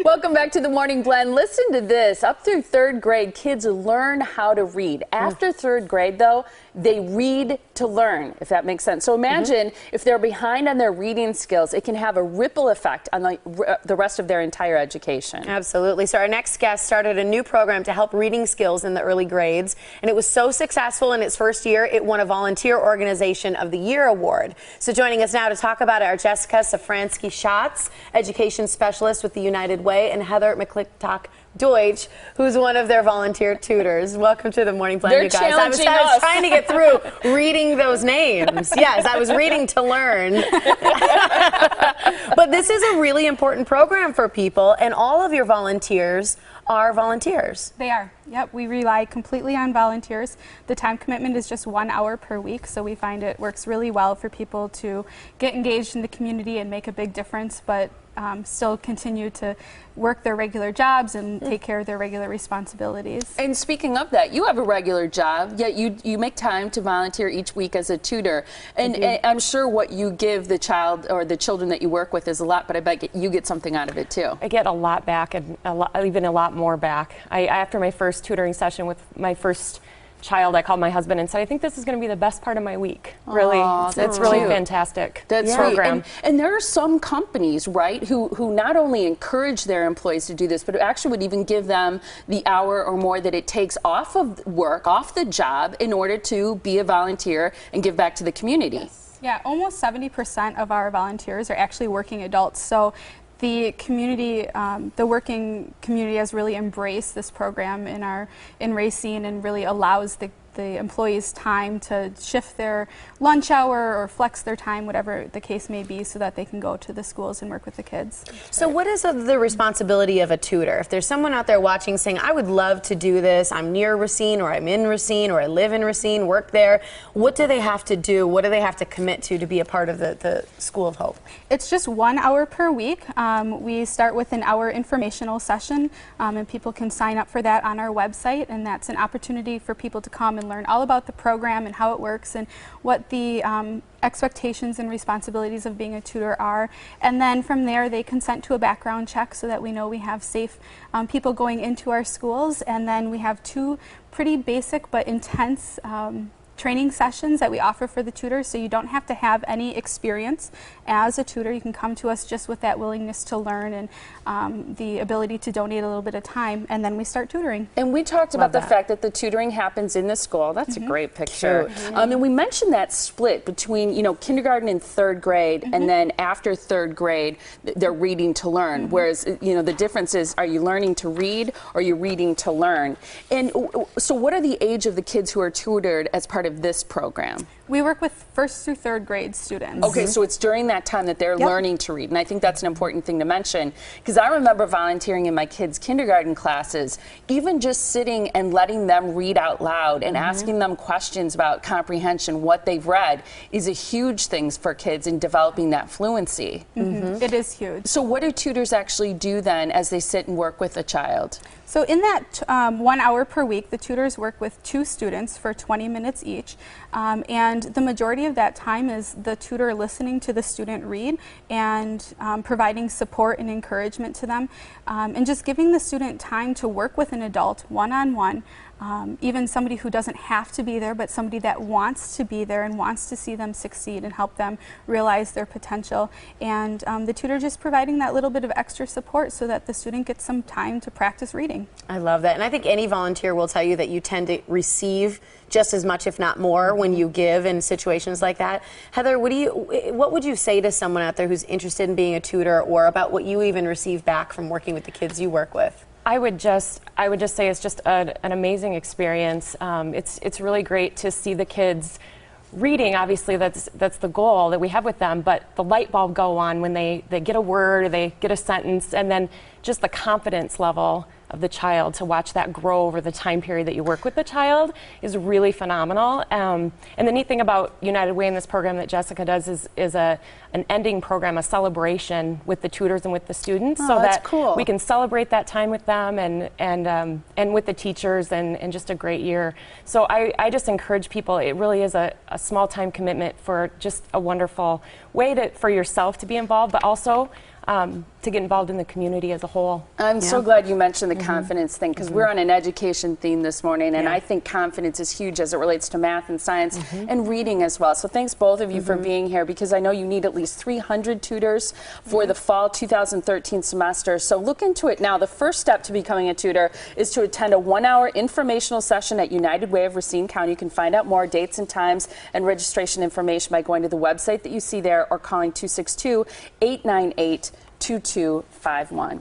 Welcome back to the Morning Blend. Listen to this. Up through third grade, kids learn how to read. After third grade, though, they read to learn, if that makes sense. So imagine if they're behind on their reading skills, it can have a ripple effect on the rest of their entire education. Absolutely. So our next guest started a new program to help reading skills in the early grades, and it was so successful in its first year, it won a Volunteer Organization of the Year award. So joining us now to talk about it are Jessica Safransky Schacht, Education Specialist with the United Way, and Heather McClintock Doidge, who's one of their volunteer tutors. Welcome to the Morning Blend, you guys. I was trying to get through reading those names. Yes, I was reading to learn. But this is a really important program for people, and all of your volunteers are volunteers. They are. Yep, we rely completely on volunteers. The time commitment is just 1 hour per week, so we find it works really well for people to get engaged in the community and make a big difference, but still continue to work their regular jobs and take care of their regular responsibilities. And speaking of that, you have a regular job, yet you make time to volunteer each week as a tutor. And I'm sure what you give the child or the children that you work with is a lot, but I bet you get something out of it too. I get a lot back, and even a lot more back. After my first tutoring session with my first child, I called my husband and said, I think this is going to be the best part of my week. Really, it's really fantastic. That's program. And there are some companies, right, who not only encourage their employees to do this, but actually would even give them the hour or more that it takes off of work, off the job, in order to be a volunteer and give back to the community. Yes. Yeah, almost 70% of our volunteers are actually working adults. So the community, the working community has really embraced this program in Racine, and really allows the employees time to shift their lunch hour or flex their time, whatever the case may be, so that they can go to the schools and work with the kids. So what is the responsibility of a tutor? If there's someone out there watching saying, I would love to do this, I'm near Racine, or I'm in Racine, or I live in Racine, work there, what do they have to do? What do they have to commit to be a part of the School of Hope? It's just 1 hour per week. We start with an hour informational session, and people can sign up for that on our website, and that's an opportunity for people to come and learn all about the program and how it works and what the expectations and responsibilities of being a tutor are. And then from there, they consent to a background check so that we know we have safe people going into our schools. And then we have 2 pretty basic but intense training sessions that we offer for the tutors, so you don't have to have any experience as a tutor. You can come to us just with that willingness to learn and the ability to donate a little bit of time, and then we start tutoring. And we talked about the fact that the tutoring happens in the school. That's a great picture. And we mentioned that split between, kindergarten and third grade, and then after third grade, they're reading to learn. Whereas, the difference is, are you learning to read, or are you reading to learn? And so what are the age of the kids who are tutored as part of this program? We work with first through third grade students. Okay, so it's during that time that they're learning to read, and I think that's an important thing to mention, because I remember volunteering in my kids' kindergarten classes, even just sitting and letting them read out loud and asking them questions about comprehension, what they've read, is a huge thing for kids in developing that fluency. It is huge. So what do tutors actually do then as they sit and work with a child? So in that 1 hour per week, the tutors work with 2 students for 20 minutes each, and the majority of that time is the tutor listening to the student read and providing support and encouragement to them, and just giving the student time to work with an adult one-on-one. Even somebody who doesn't have to be there, but somebody that wants to be there and wants to see them succeed and help them realize their potential. And the tutor just providing that little bit of extra support so that the student gets some time to practice reading. I love that. And I think any volunteer will tell you that you tend to receive just as much, if not more, when you give in situations like that. Heather, what would you say to someone out there who's interested in being a tutor, or about what you even receive back from working with the kids you work with? I would just say it's just an amazing experience. It's really great to see the kids reading. Obviously, that's the goal that we have with them, but the light bulb go on when they get a word, or they get a sentence, and then just the confidence level of the child, to watch that grow over the time period that you work with the child is really phenomenal. And the neat thing about United Way in this program that Jessica does is an ending program, a celebration with the tutors and with the students, so that we can celebrate that time with them and with the teachers, and just a great year. So I just encourage people, it really is a small time commitment for just a wonderful way for yourself to be involved, but also to get involved in the community as a whole. I'm so glad you mentioned the confidence thing, because we're on an education theme this morning, and I think confidence is huge as it relates to math and science and reading as well. So thanks both of you for being here, because I know you need at least 300 tutors for the fall 2013 semester. So look into it now. The first step to becoming a tutor is to attend a 1-hour informational session at United Way of Racine County. You can find out more dates and times and registration information by going to the website that you see there or calling 262-898-2251.